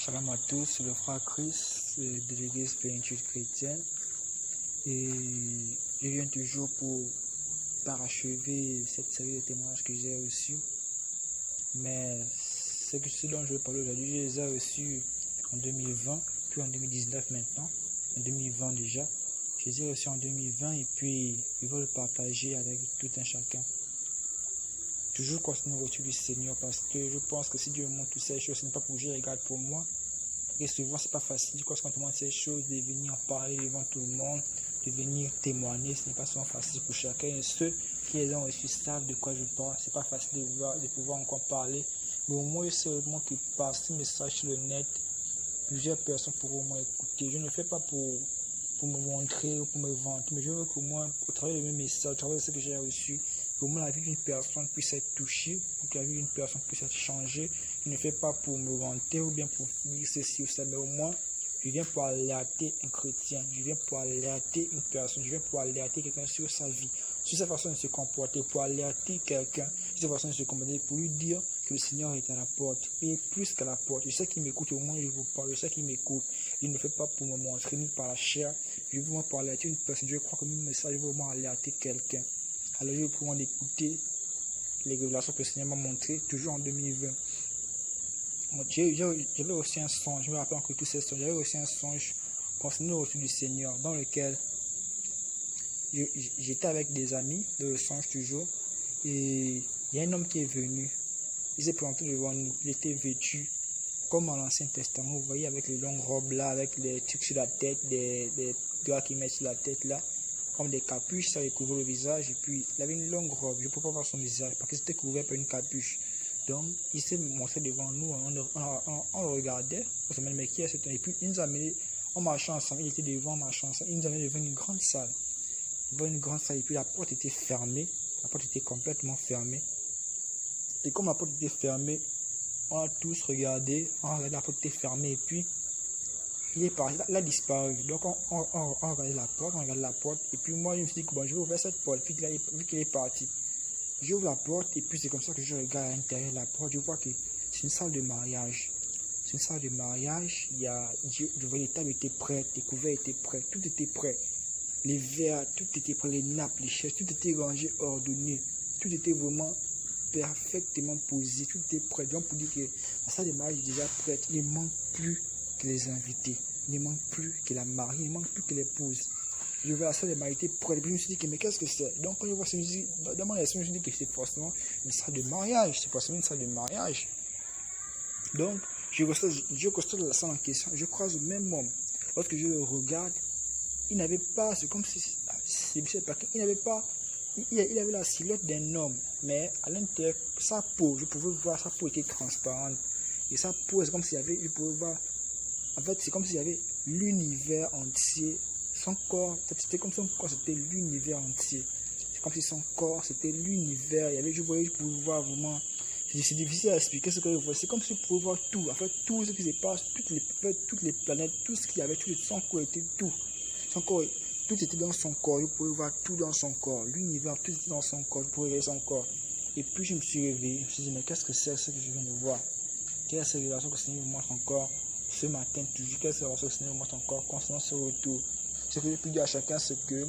Shalom à tous, c'est le frère Chris de l'église Plénitude chrétienne et je viens toujours pour parachever cette série de témoignages que j'ai reçus. Mais ce dont je vais parler aujourd'hui, je les ai reçus en 2020, puis en 2019 maintenant, en 2020 déjà. Je les ai reçus en 2020 et puis je vais le partager avec tout un chacun. Toujours continuer au reçu du Seigneur parce que je pense que si Dieu me montre toutes ces choses, ce n'est pas pour que je regarde pour moi. Et souvent, c'est pas facile quand on te montre ces choses, de venir en parler devant tout le monde, de venir témoigner. Ce n'est pas souvent facile pour chacun. Et ceux qui les ont reçus savent de quoi je parle. C'est pas facile de pouvoir encore parler. Mais au moins, c'est au moins qu'il passe ce message sur le net. Plusieurs personnes pourront au moins écouter. Je ne le fais pas pour me montrer ou pour me vanter, mais je veux qu'au moins, au travers de mes messages, au travers de ce que j'ai reçu, au moins la vie d'une personne puisse être touchée, pour que la vie d'une personne puisse être changée. Je ne fais pas pour me vanter ou bien pour dire ceci ou ça, mais au moins, je viens pour alerter un chrétien, je viens pour alerter une personne, je viens pour alerter quelqu'un sur sa vie, sur sa façon de se comporter, pour alerter quelqu'un sur sa façon de se comporter, pour lui dire que le Seigneur est à la porte, et plus qu'à la porte. Je sais qu'il m'écoute, au moins je vous parle, je sais qu'il m'écoute. Il ne fait pas pour me montrer ni par la chair, je veux vraiment pour alerter une personne, je crois que mon message va vraiment alerter quelqu'un. Alors je vais pouvoir écouter les révélations que le Seigneur m'a montrées, toujours en 2020. J'avais aussi un songe, je me rappelle encore tous ces songes, j'avais aussi un songe concernant le retour du Seigneur, dans lequel j'étais avec des amis, dans le songe toujours, et il y a un homme qui est venu, il s'est présenté devant nous, il était vêtu comme dans l'Ancien Testament, vous voyez, avec les longues robes là, avec les trucs sur la tête, des doigts qu'il met sur la tête là, comme des capuches, ça lui couvrait le visage, et puis il avait une longue robe, je ne peux pas voir son visage, parce que c'était couvert par une capuche. Donc, il s'est montré devant nous, on le regardait, on se demandait, mais qui est cet homme? Et puis, il nous a amené, en marchant ensemble, il était devant, en marchant ensemble, il nous a amené devant une grande salle. Devant une grande salle, et puis la porte était fermée, la porte était complètement fermée. Et comme la porte était fermée, on a tous regardé, on a regardé la porte était fermée, et puis, il est parti, il a disparu. Donc, on regardait la porte, et puis moi, je me suis dit que bon, je vais ouvrir cette porte, puis vu qu'il est parti. J'ouvre la porte et puis c'est comme ça que je regarde à l'intérieur de la porte. Je vois que c'est une salle de mariage. C'est une salle de mariage. Je vois les tables étaient prêtes, les couverts étaient prêts, tout était prêt. Les verres, tout était prêt, les nappes, les chaises, tout était rangé, ordonné. Tout était vraiment parfaitement posé, tout était prêt. Donc pour dire que la salle de mariage est déjà prête, il ne manque plus que les invités. Il ne manque plus que la mariée, il ne manque plus que l'épouse. Je vois la salle de mariage prête. Et puis je me suis dit, mais qu'est-ce que c'est? Donc quand je vois ça, dans mon esprit, je me suis dit que c'est forcément une salle de mariage. C'est forcément une salle de mariage. Donc, je constate la salle en question. Je croise le même homme. Lorsque je le regarde, il n'avait pas, c'est comme si, il n'avait pas, il avait la silhouette d'un homme. Mais à l'intérieur, sa peau, je pouvais voir, sa peau était transparente. Et sa peau, c'est comme s'il y avait, je pouvais voir, en fait, c'est comme s'il y avait l'univers entier. Son corps, c'était comme son corps, c'était l'univers entier. C'est comme si son corps, c'était l'univers. Je pouvais voir vraiment. C'est difficile à expliquer ce que je vois. C'est comme si je pouvais voir tout. En fait, tout ce qui se passe, toutes les planètes, tout ce qu'il y avait, son corps était tout. Son corps, tout était dans son corps. Je pouvais voir tout dans son corps. L'univers, tout était dans son corps. Je pouvais voir son corps. Et puis je me suis réveillé. Je me suis dit, mais qu'est-ce que c'est ce que je viens de voir? Quelle est cette relation que le Seigneur me montre encore ce matin, toujours? Quelle est cette relation que le Seigneur me montre encore concernant ce retour? Ce que je peux dire à chacun, c'est que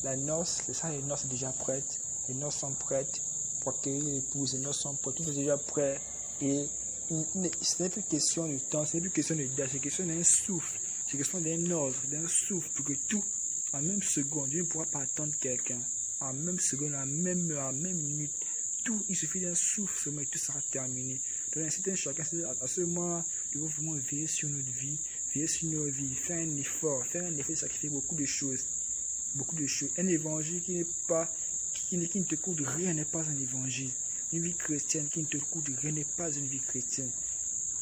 la noce, les salles des noces sont déjà prêtes. Les noces sont prêtes pour accueillir l'épouse. Les noces sont prêtes, tout est déjà prêt. Et ce n'est plus question de temps, ce n'est plus question de date, c'est question d'un souffle. C'est question d'un ordre, d'un souffle, pour que tout, en même seconde, Dieu ne pourra pas attendre quelqu'un. En même seconde, en même heure, en même minute, tout, il suffit d'un souffle seulement et tout sera terminé. Donc, un certain chacun, à ce moment, nous devons vraiment veiller sur notre vie, faire un effort, de sacrifier beaucoup de choses. Un évangile qui ne te coûte rien n'est pas un évangile. Une vie chrétienne qui ne te coûte rien n'est pas une vie chrétienne.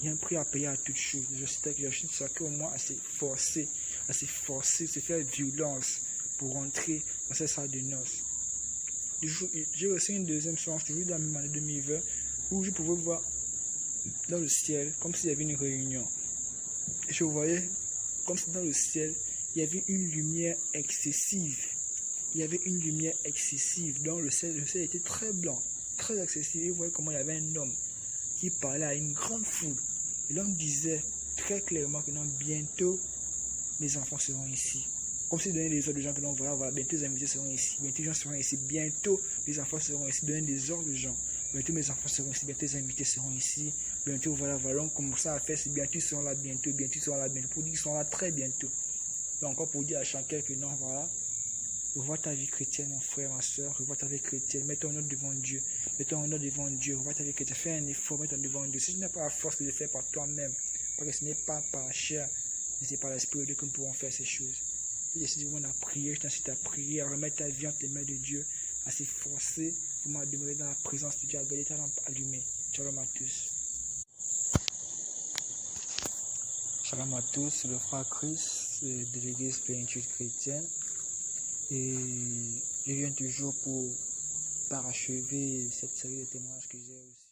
Il y a un prix à payer à toutes choses. Je suis chacun au moins assez forcé, se faire violence pour rentrer dans cette salle de noces. J'ai reçu une deuxième chance, toujours dans la même année 2020, où je pouvais voir dans le ciel, comme s'il y avait une réunion. Je voyais, comme si dans le ciel, il y avait une lumière excessive. Donc le ciel était très blanc, très excessif. Et vous voyez comment il y avait un homme qui parlait à une grande foule. Et l'homme disait, très clairement que non, bientôt, les enfants seront ici. Comme si donner des ordres aux gens que non, voilà, bientôt les invités seront ici, bientôt les gens seront ici, bientôt les enfants seront ici, donner des ordres aux gens. Bientôt mes enfants seront ici, bientôt les invités seront ici, bientôt voilà, on commence à faire, bientôt ils seront là bientôt, bientôt ils seront là bientôt, pour dire qu'ils seront là très bientôt. Et encore pour dire à chacun que non, voilà, revois ta vie chrétienne, mon frère, ma soeur, revois ta vie chrétienne, mets ton honneur devant Dieu, revois ta vie chrétienne, fais un effort, mets ton devant Dieu. Si tu n'as pas la force de le faire par toi-même, parce que ce n'est pas par chair, mais c'est par l'Esprit de Dieu que nous pouvons faire ces choses. Si tu décides vraiment à prier, je t'incite à prier, à remettre ta vie entre les mains de Dieu, à s'efforcer, vraiment à demeurer dans la présence de Dieu, à garder ta lampe allumée. Shalom à tous. Shalom à tous, c'est le frère Chris de l'église Plénitude chrétienne. Et je viens toujours pour parachever cette série de témoignages que j'ai aussi.